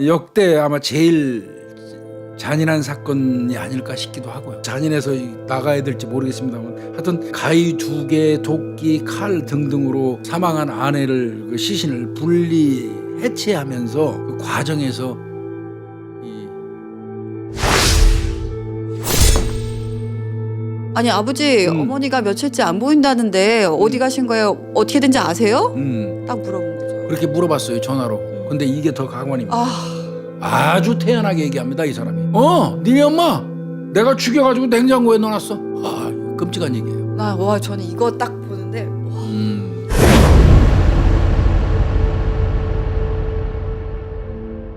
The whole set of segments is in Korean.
역대 아마 제일 잔인한 사건이 아닐까 싶기도 하고요. 잔인해서 나가야 될지 모르겠습니다만 하여튼 가위 2개, 도끼, 칼 등등으로 사망한 아내를 그 시신을 분리 해체하면서 그 과정에서 아니 아버지 어머니가 며칠째 안 보인다는데 어디 가신 거예요? 어떻게 된지 아세요? 딱 물어본 거죠. 그렇게 물어봤어요, 전화로. 근데 이게 더 가관입니다. 아주 태연하게 얘기합니다, 이 사람이. 니네 엄마 내가 죽여가지고 냉장고에 넣어놨어. 끔찍한 얘기예요. 와 저는 이거 딱 보는데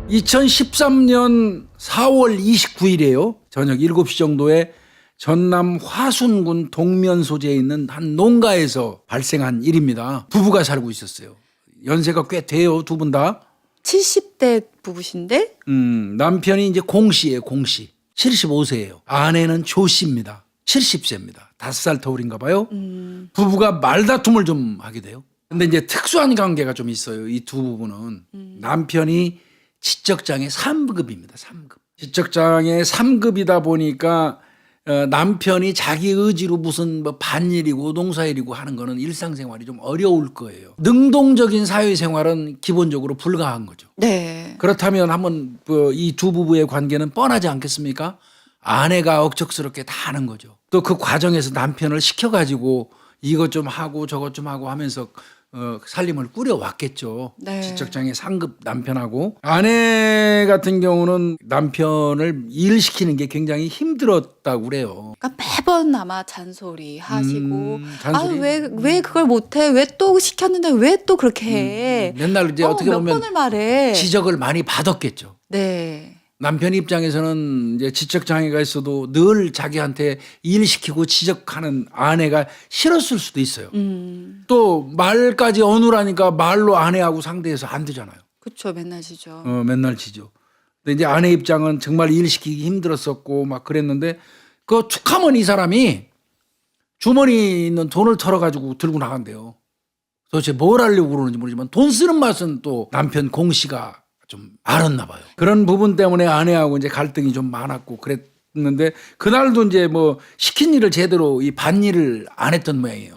2013년 4월 29일이에요. 저녁 7시 정도에 전남 화순군 동면 소재에 있는 한 농가에서 발생한 일입니다. 부부가 살고 있었어요. 연세가 꽤 돼요, 두 분 다. 70대 부부신데? 남편이 이제 공 씨예요, 공 씨. 75세예요. 아내는 조 씨입니다. 70세입니다. 5살 터울인가 봐요. 부부가 말다툼을 좀 하게 돼요. 근데 이제 특수한 관계가 좀 있어요. 이 두 부부는. 남편이 지적장애 3급입니다. 3급. 지적장애 3급이다 보니까 남편이 자기 의지로 무슨 뭐 반일이고 농사일이고 하는 거는 일상생활이 좀 어려울 거예요. 능동적인 사회생활은 기본적으로 불가한 거죠. 네. 그렇다면 한번 이 두 부부의 관계는 뻔하지 않겠습니까? 아내가 억척스럽게 다 하는 거죠. 또 그 과정에서 남편을 시켜가지고 이것 좀 하고 저것 좀 하고 하면서 살림을 꾸려왔겠죠. 네. 지적장애 상급 남편하고. 아내 같은 경우는 남편을 일시키는 게 굉장히 힘들었다고 그래요. 그러니까 매번 아마 잔소리 하시고 잔소리? 왜 그걸 못해? 왜 또 시켰는데 왜 또 그렇게 해? 맨날 이제 어떻게 몇 보면 번을 말해. 지적을 많이 받았겠죠. 네. 남편 입장에서는 이제 지적장애가 있어도 늘 자기한테 일시키고 지적하는 아내가 싫었을 수도 있어요. 또 말까지 어눌하니까 말로 아내하고 상대해서 안 되잖아요. 그렇죠. 맨날 지죠. 맨날 지죠. 근데 이제 아내 입장은 정말 일시키기 힘들었었고 막 그랬는데 그 툭하면 이 사람이 주머니에 있는 돈을 털어가지고 들고 나간대요. 도대체 뭘 하려고 그러는지 모르지만 돈 쓰는 맛은 또 남편 공 씨가 좀 알았나 봐요. 그런 부분 때문에 아내하고 이제 갈등이 좀 많았고 그랬는데 그날도 이제 뭐 시킨 일을 제대로 이 반일을 안 했던 모양이에요.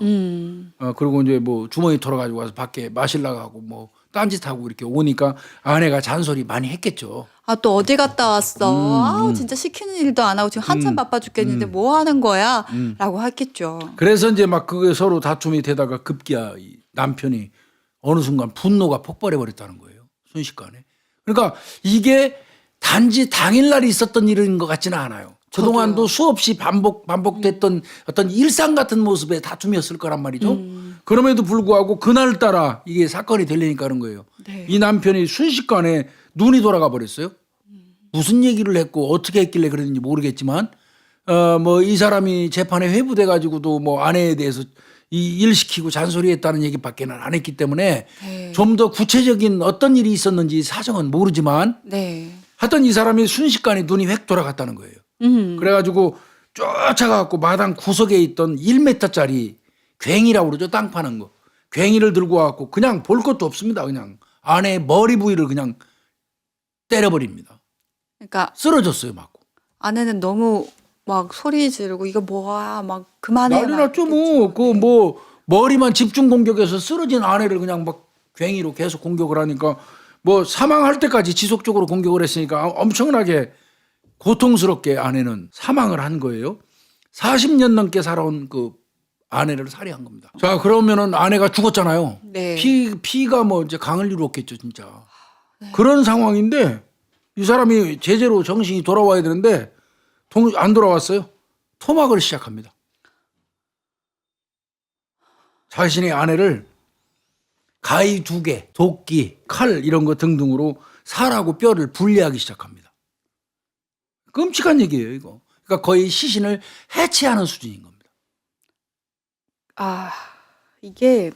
그리고 이제 뭐 주머니 털어가지고 와서 밖에 마실 나가고 뭐 딴짓하고 이렇게 오니까 아내가 잔소리 많이 했겠죠. 또 어디 갔다 왔어? 진짜 시키는 일도 안 하고 지금 한참 바빠 죽겠는데 뭐 하는 거야? 라고 했겠죠. 그래서 이제 막 그게 서로 다툼이 되다가 급기야 이 남편이 어느 순간 분노가 폭발해 버렸다는 거예요. 순식간에. 그러니까 이게 단지 당일날 있었던 일인 것 같지는 않아요. 그동안도 수없이 반복됐던 어떤 일상 같은 모습의 다툼이었을 거란 말이죠. 그럼에도 불구하고 그날따라 이게 사건이 되려니까 그런 거예요. 네. 이 남편이 순식간에 눈이 돌아가 버렸어요. 무슨 얘기를 했고 어떻게 했길래 그랬는지 모르겠지만 뭐 이 사람이 재판에 회부돼 가지고도 뭐 아내에 대해서 이 일시키고 잔소리했다는 얘기밖에는 안 했기 때문에 네. 좀 더 구체적인 어떤 일이 있었는지 사정은 모르지만 네. 하여튼 이 사람이 순식간에 눈이 획 돌아갔다는 거예요. 그래가지고 쫓아가갖고 마당 구석에 있던 1m짜리 괭이라고 그러죠. 땅 파는 거. 괭이를 들고 와갖고 그냥 볼 것도 없습니다. 그냥 아내의 머리 부위를 그냥 때려버립니다. 그러니까 쓰러졌어요. 맞고. 아내는 너무 막 소리 지르고 이거 뭐야 막 그만해. 난리 났죠. 머리만 집중 공격해서 쓰러진 아내를 그냥 막 괭이로 계속 공격을 하니까 뭐 사망할 때까지 지속적으로 공격을 했으니까 엄청나게 고통스럽게 아내는 사망을 한 거예요. 40년 넘게 살아온 그 아내를 살해한 겁니다. 자, 그러면은 아내가 죽었잖아요. 네. 피가 뭐 이제 강을 이루었겠죠, 진짜. 그런 상황인데 이 사람이 제대로 정신이 돌아와야 되는데 안 돌아왔어요. 토막을 시작합니다. 자신의 아내를 가위 2개, 도끼, 칼 이런 거 등등으로 살하고 뼈를 분리하기 시작합니다. 끔찍한 얘기예요, 이거. 그러니까 거의 시신을 해체하는 수준인 겁니다. 이게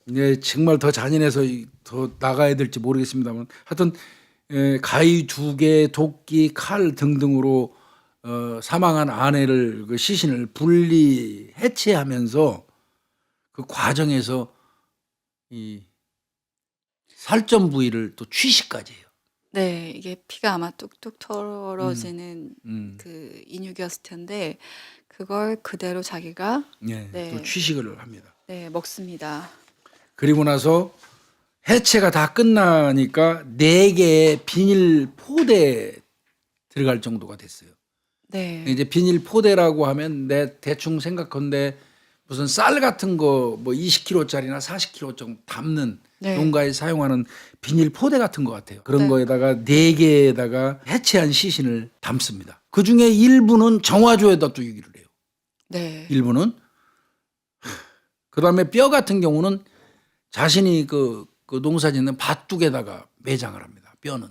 네, 정말 더 잔인해서 더 나가야 될지 모르겠습니다만 하여튼 가위 2개, 도끼, 칼 등등으로 사망한 아내를 그 시신을 분리 해체하면서 그 과정에서 이 살점 부위를 또 취식까지 해요. 네, 이게 피가 아마 뚝뚝 털어지는 음. 그 인육이었을 텐데 그걸 그대로 자기가 예, 네. 또 취식을 합니다. 네, 먹습니다. 그리고 나서 해체가 다 끝나니까 4개의 비닐 포대에 들어갈 정도가 됐어요. 네. 이제 비닐 포대라고 하면 내 대충 생각컨대 무슨 쌀 같은 거 뭐 20kg짜리나 40kg 정도 담는 네. 농가에 사용하는 비닐 포대 같은 것 같아요. 그런 네. 거에다가 4개에다가 해체한 시신을 담습니다. 그 중에 일부는 정화조에다 두기를 해요. 네. 일부는. 그다음에 뼈 같은 경우는 자신이 그 농사 짓는 밭둑에다가 매장을 합니다. 뼈는.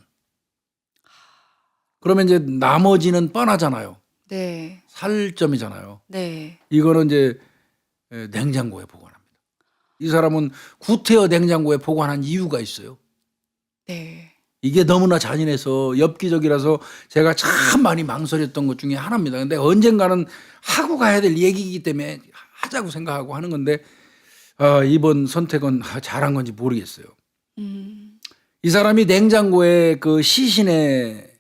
그러면 이제 나머지는 뻔하잖아요. 네. 살점이잖아요. 네. 이거는 이제 냉장고에 보관합니다. 이 사람은 구태여 냉장고에 보관한 이유가 있어요. 네. 이게 너무나 잔인해서 엽기적이라서 제가 참 많이 망설였던 것 중에 하나입니다. 근데 언젠가는 하고 가야 될 얘기이기 때문에 하자고 생각하고 하는 건데 이번 선택은 잘한 건지 모르겠어요. 이 사람이 냉장고에 그 시신의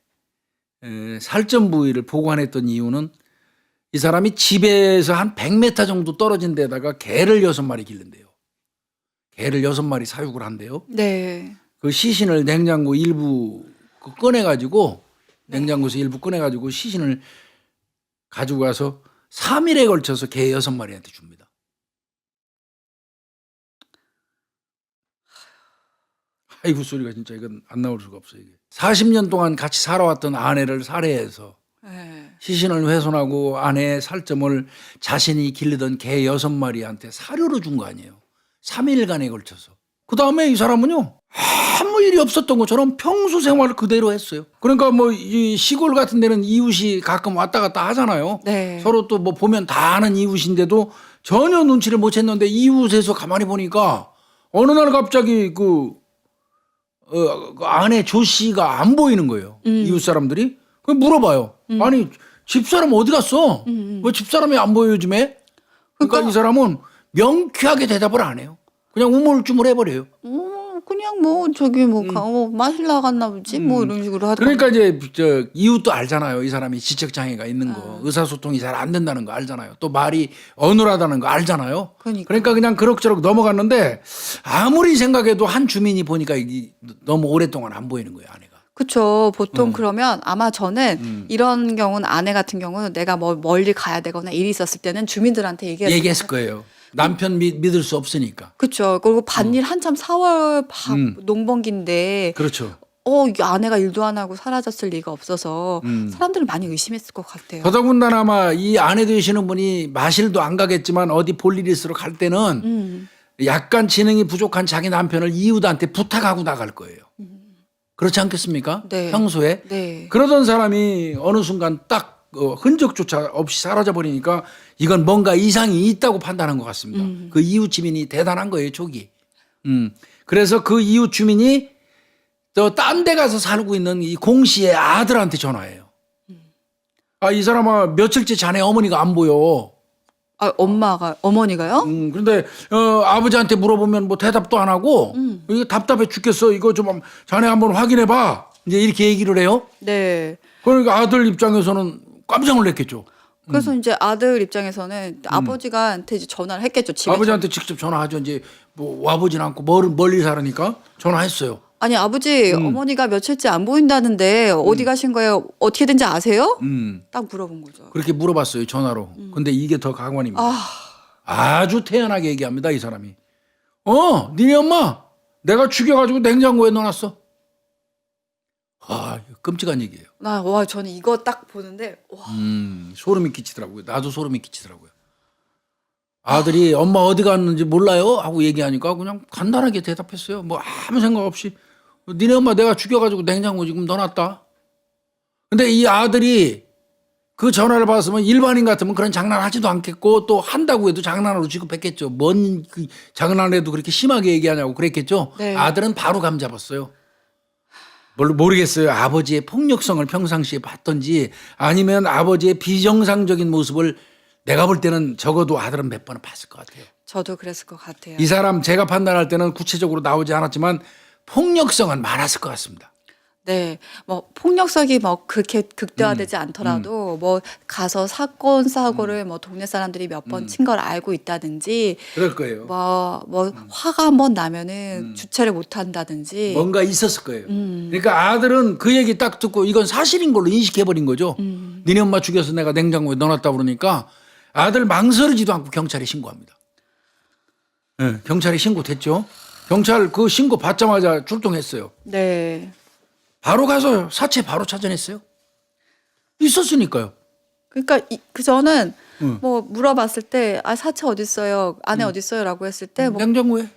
살점 부위를 보관했던 이유는 이 사람이 집에서 한 100m 정도 떨어진 데다가 개를 6마리 기른대요. 개를 6마리 사육을 한대요. 네. 그 시신을 냉장고 일부 꺼내가지고 냉장고에서 일부 꺼내가지고 시신을 가지고 가서 3일에 걸쳐서 개 6마리한테 줍니다. 아이고 소리가 진짜 이건 안 나올 수가 없어요. 이게. 40년 동안 같이 살아왔던 아내를 살해해서 네. 시신을 훼손하고 아내의 살점을 자신이 기르던 개 6마리한테 사료로 준 거 아니에요. 3일간에 걸쳐서. 그 다음에 이 사람은요. 아무 일이 없었던 것처럼 평소 생활을 그대로 했어요. 그러니까 뭐 이 시골 같은 데는 이웃이 가끔 왔다 갔다 하잖아요. 네. 서로 또 뭐 보면 다 아는 이웃인데도 전혀 눈치를 못 챘는데 이웃에서 가만히 보니까 어느 날 갑자기 그 아내 조 씨가 안 보이는 거예요. 이웃 사람들이. 그 물어봐요. 아니 집사람 어디 갔어? 왜 집사람이 안 보여 요즘에? 그러니까 이 사람은 명쾌하게 대답을 안 해요. 그냥 우물쭈물 해버려요. 그냥 뭐 저기 뭐 마실 나갔나 보지 뭐 이런 식으로 하더라고요. 그러니까 이제 이웃도 알잖아요. 이 사람이 지적 장애가 있는 거, 의사소통이 잘 안 된다는 거 알잖아요. 또 말이 어눌하다는 거 알잖아요. 그러니까 그냥 그럭저럭 넘어갔는데 아무리 생각해도 한 주민이 보니까 이게 너무 오랫동안 안 보이는 거예요, 아내가. 그렇죠. 보통 그러면 아마 저는 이런 경우는 아내 같은 경우는 내가 뭐 멀리 가야 되거나 일이 있었을 때는 주민들한테 얘기했을 거예요. 남편 믿을 수 없으니까. 그렇죠. 그리고 밭일 한참 4월 농번기인데 그렇죠. 이 아내가 일도 안 하고 사라졌을 리가 없어서 사람들은 많이 의심했을 것 같아요. 더더군다나 아마 이 아내 되시는 분이 마실도 안 가겠지만 어디 볼 일 있으러 갈 때는 약간 지능이 부족한 자기 남편을 이웃한테 부탁하고 나갈 거예요. 그렇지 않겠습니까? 네. 평소에. 네. 그러던 사람이 어느 순간 딱 흔적조차 없이 사라져 버리니까 이건 뭔가 이상이 있다고 판단한 것 같습니다. 그 이웃 주민이 대단한 거예요, 족이. 그래서 그 이웃 주민이 또 딴 데 가서 살고 있는 이 공 씨의 아들한테 전화해요. 이 사람아 며칠째 자네 어머니가 안 보여. 어머니가요? 그런데 아버지한테 물어보면 뭐 대답도 안 하고 이거 답답해 죽겠어. 이거 좀 자네 한번 확인해 봐. 이제 이렇게 얘기를 해요. 네. 그러니까 아들 입장에서는 깜짝 놀랐겠죠. 그래서 이제 아들 입장에서는 아버지한테 이제 전화를 했겠죠. 집에 아버지한테 직접 전화하죠. 이제 뭐 와보진 않고 멀리 살으니까 전화했어요. 아니 아버지 어머니가 며칠째 안 보인다는데 어디 가신 거예요? 어떻게 된지 아세요? 딱 물어본 거죠. 그렇게 물어봤어요. 전화로. 근데 이게 더 가관입니다. 아주 태연하게 얘기합니다. 이 사람이. 니네 엄마 내가 죽여가지고 냉장고에 넣어놨어. 끔찍한 얘기예요. 저는 이거 딱 보는데 소름이 끼치더라고요. 나도 소름이 끼치더라고요. 아들이 엄마 어디 갔는지 몰라요? 하고 얘기하니까 그냥 간단하게 대답했어요. 뭐 아무 생각 없이. 니네 엄마 내가 죽여가지고 냉장고에 지금 넣어놨다. 근데 이 아들이 그 전화를 받았으면 일반인 같으면 그런 장난하지도 않겠고 또 한다고 해도 장난으로 취급했겠죠. 뭔 그 장난해도 그렇게 심하게 얘기하냐고 그랬겠죠. 네. 아들은 바로 감 잡았어요. 모르겠어요. 아버지의 폭력성을 평상시에 봤던지 아니면 아버지의 비정상적인 모습을 내가 볼 때는 적어도 아들은 몇 번은 봤을 것 같아요. 저도 그랬을 것 같아요. 이 사람 제가 판단할 때는 구체적으로 나오지 않았지만 폭력성은 많았을 것 같습니다. 네, 뭐 폭력성이 뭐 그렇게 극대화되지 않더라도 뭐 가서 사건 사고를 뭐 동네 사람들이 몇 번 친 걸 알고 있다든지 그럴 거예요. 뭐 화가 한 번 나면은 주체를 못 한다든지. 뭔가 있었을 거예요. 그러니까 아들은 그 얘기 딱 듣고 이건 사실인 걸로 인식해버린 거죠. 니네 엄마 죽여서 내가 냉장고에 넣어놨다 그러니까 아들 망설이지도 않고 경찰에 신고합니다. 네, 경찰에 신고됐죠. 경찰 그 신고 받자마자 출동했어요. 네. 바로 가서 사체 바로 찾아냈어요. 있었으니까요. 그러니까 그 저는 뭐 물어봤을 때 사체 어디 있어요? 아내 어디 있어요라고 했을 때 뭐 냉장고에.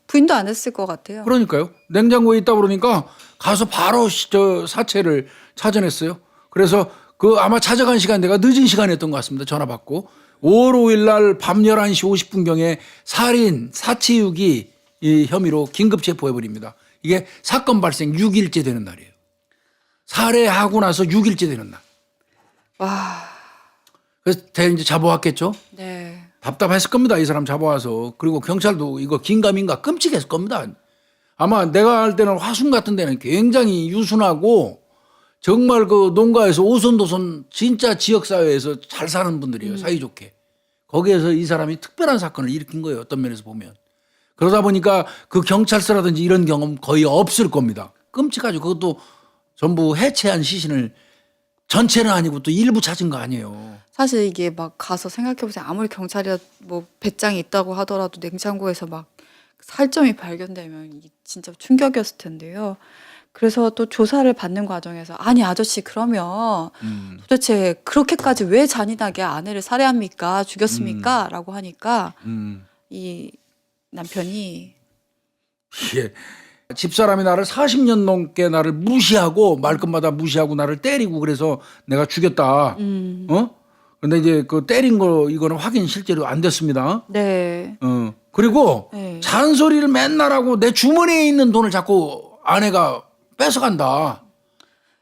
부인도 안 했을 것 같아요. 그러니까요. 냉장고에 있다 그러니까 가서 바로 저 사체를 찾아냈어요. 그래서 그 아마 찾아간 시간대가 늦은 시간이었던 것 같습니다. 전화 받고 5월 5일 날 밤 11시 50분경에 살인, 사치유기 이 혐의로 긴급 체포해버립니다. 이게 사건 발생 6일째 되는 날이에요. 살해하고 나서 6일째 되는 날. 와. 그래서 이제 잡아왔겠죠. 네. 답답했을 겁니다. 이 사람 잡아와서. 그리고 경찰도 이거 긴가민가 끔찍했을 겁니다. 아마 내가 할 때는 화순 같은 데는 굉장히 유순하고 정말 그 농가에서 오손도손 진짜 지역사회에서 잘 사는 분들이에요. 사이좋게. 거기에서 이 사람이 특별한 사건을 일으킨 거예요. 어떤 면에서 보면. 그러다 보니까 그 경찰서라든지 이런 경험 거의 없을 겁니다. 끔찍하죠. 그것도 전부 해체한 시신을 전체는 아니고 또 일부 찾은 거 아니에요. 사실 이게 막 가서 생각해보세요. 아무리 경찰이 뭐 배짱이 있다고 하더라도 냉장고에서 막 살점이 발견되면 이게 진짜 충격이었을 텐데요. 그래서 또 조사를 받는 과정에서 아니 아저씨 그러면 도대체 그렇게까지 왜 잔인하게 아내를 살해합니까? 죽였습니까? 라고 하니까 이 남편이 예. 집사람이 나를 40년 넘게 나를 무시하고 말끝마다 무시하고 나를 때리고 그래서 내가 죽였다. 근데 이제 그 때린 거 이거는 확인 실제로 안 됐습니다. 네. 그리고 네. 잔소리를 맨날 하고 내 주머니에 있는 돈을 자꾸 아내가 뺏어간다.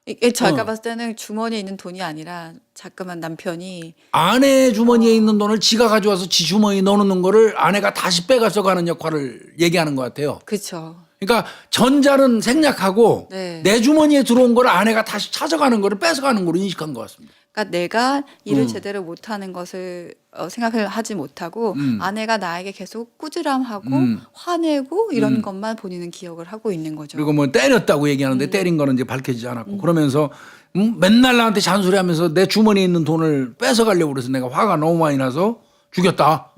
이게 제가 봤을 때는 주머니에 있는 돈이 아니라 자꾸만 남편이 아내 주머니에 있는 돈을 지가 가져와서 지 주머니에 넣어놓는 거를 아내가 다시 빼가서 가는 역할을 얘기하는 것 같아요. 그렇죠. 그러니까 전자는 생략하고 네. 내 주머니에 들어온 거를 아내가 다시 찾아가는 거를 뺏어가는 거로 인식한 것 같습니다. 그러니까 내가 일을 제대로 못하는 것을 생각을 하지 못하고 아내가 나에게 계속 꾸지람하고 화내고 이런 것만 본인은 기억을 하고 있는 거죠. 그리고 뭐 때렸다고 얘기하는데 때린 거는 이제 밝혀지지 않았고 그러면서 맨날 나한테 잔소리하면서 내 주머니에 있는 돈을 뺏어가려고 그래서 내가 화가 너무 많이 나서 죽였다.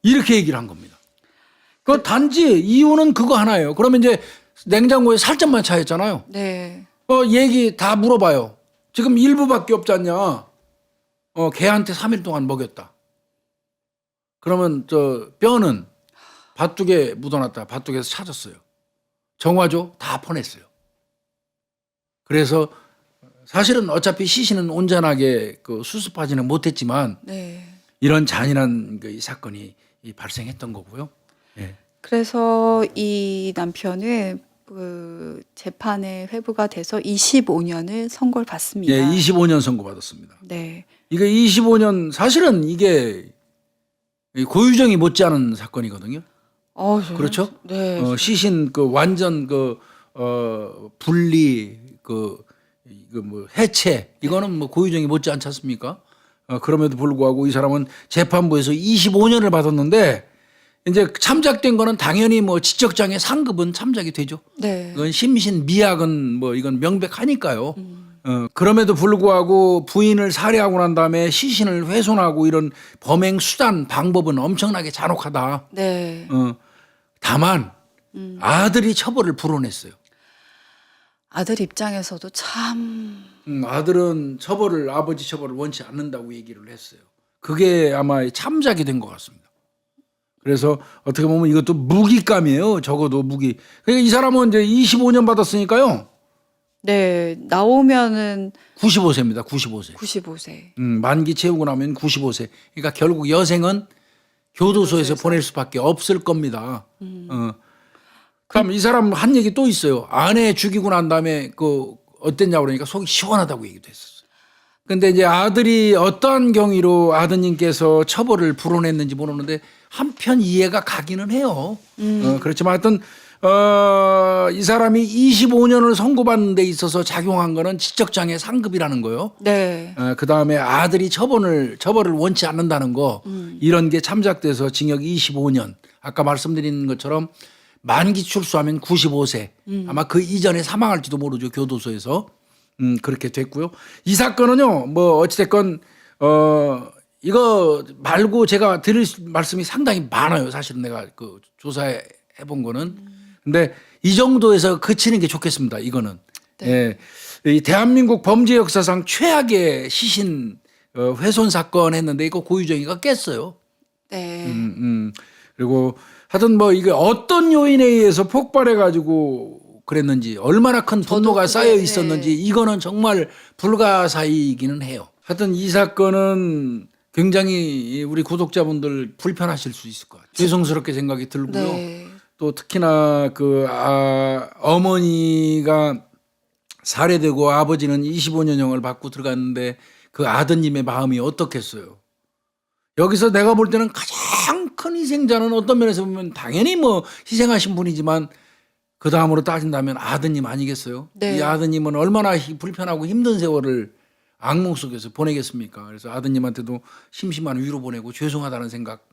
이렇게 얘기를 한 겁니다. 그 단지 이유는 그거 하나예요. 그러면 이제 냉장고에 살점만 차였잖아요. 네. 얘기 다 물어봐요. 지금 일부밖에 없지 않냐. 개한테 3일 동안 먹였다. 그러면 저 뼈는 밭둑에 묻어놨다. 밭둑에서 찾았어요. 정화조 다 퍼냈어요. 그래서 사실은 어차피 시신은 온전하게 그 수습하지는 못했지만 네. 이런 잔인한 이 사건이 발생했던 거고요. 예. 그래서 이 남편은 그 재판에 회부가 돼서 25년을 선고를 받습니다. 예, 25년 선고받았습니다. 네. 이게 25년 사실은 이게 고유정이 못지않은 사건이거든요. 그렇죠? 네. 시신 그 완전 분리 이거 뭐 해체 이거는 뭐 고유정이 못지않지 않습니까? 그럼에도 불구하고 이 사람은 재판부에서 25년을 받았는데 이제 참작된 거는 당연히 뭐 지적장애 상급은 참작이 되죠. 네. 이건 심신 미약은 뭐 이건 명백하니까요. 그럼에도 불구하고 부인을 살해하고 난 다음에 시신을 훼손하고 이런 범행 수단 방법은 엄청나게 잔혹하다. 네. 다만 아들이 처벌을 불어냈어요. 아들 입장에서도 참 아들은 아버지 처벌을 원치 않는다고 얘기를 했어요. 그게 아마 참작이 된 것 같습니다. 그래서 어떻게 보면 이것도 무기감이에요. 적어도 무기. 그러니까 이 사람은 이제 25년 받았으니까요. 네. 나오면은 95세입니다. 95세. 95세. 만기 채우고 나면 95세. 그러니까 결국 여생은 교도소에서 보낼 수밖에 없을 겁니다. 그럼 이 사람 한 얘기 또 있어요. 아내 죽이고 난 다음에 어땠냐고 그러니까 속이 시원하다고 얘기도 했었어요. 근데 이제 아들이 어떠한 경위로 아드님께서 처벌을 불어냈는지 모르는데 한편 이해가 가기는 해요. 그렇지만 하여튼 이 사람이 25년을 선고받는 데 있어서 작용한 거는 지적장애 상급이라는 거요. 네. 그 다음에 아들이 처벌을 원치 않는다는 거 이런 게 참작돼서 징역 25년. 아까 말씀드린 것처럼 만기 출소하면 95세. 아마 그 이전에 사망할지도 모르죠. 교도소에서. 그렇게 됐고요. 이 사건은요. 뭐 어찌됐건 이거 말고 제가 드릴 말씀이 상당히 많아요. 사실은 내가 그 조사해 본 거는. 근데 이 정도에서 그치는 게 좋겠습니다. 이거는. 네. 예. 이 대한민국 범죄 역사상 최악의 시신 훼손 사건 했는데 이거 고유정의가 깼어요. 네. 그리고 하여튼 뭐 이게 어떤 요인에 의해서 폭발해 가지고 그랬는지 얼마나 큰 분노가 그게, 쌓여 있었는지 네. 이거는 정말 불가사의이기는 해요. 하여튼 이 사건은 굉장히 우리 구독자분들 불편하실 수 있을 것 같아요. 죄송스럽게 생각이 들고요. 네. 또 특히나 그 어머니가 살해되고 아버지는 25년형을 받고 들어갔는데 그 아드님의 마음이 어떻겠어요. 여기서 내가 볼 때는 가장 큰 희생자는 어떤 면에서 보면 당연히 뭐 희생하신 분이지만 그 다음으로 따진다면 아드님 아니겠어요? 네. 이 아드님은 얼마나 불편하고 힘든 세월을 악몽 속에서 보내겠습니까? 그래서 아드님한테도 심심한 위로 보내고 죄송하다는 생각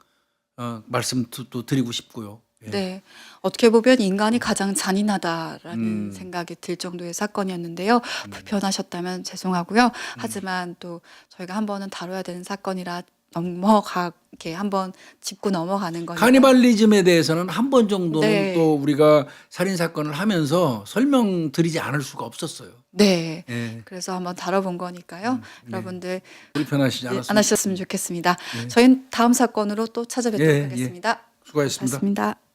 말씀도 드리고 싶고요. 예. 네. 어떻게 보면 인간이 가장 잔인하다라는 생각이 들 정도의 사건이었는데요. 불편하셨다면 죄송하고요. 하지만 또 저희가 한 번은 다뤄야 되는 사건이라 넘어가게 한번 짚고 넘어가는 거니까. 카니발리즘에 대해서는 한 번 정도는 네. 또 우리가 살인 사건을 하면서 설명드리지 않을 수가 없었어요. 네. 예. 그래서 한번 다뤄본 거니까요. 여러분들 불편하시지 네, 않았습니다. 안 하셨으면 좋겠습니다. 저희는 다음 사건으로 또 찾아뵙도록 예, 예. 하겠습니다. 수고하셨습니다. 고맙습니다.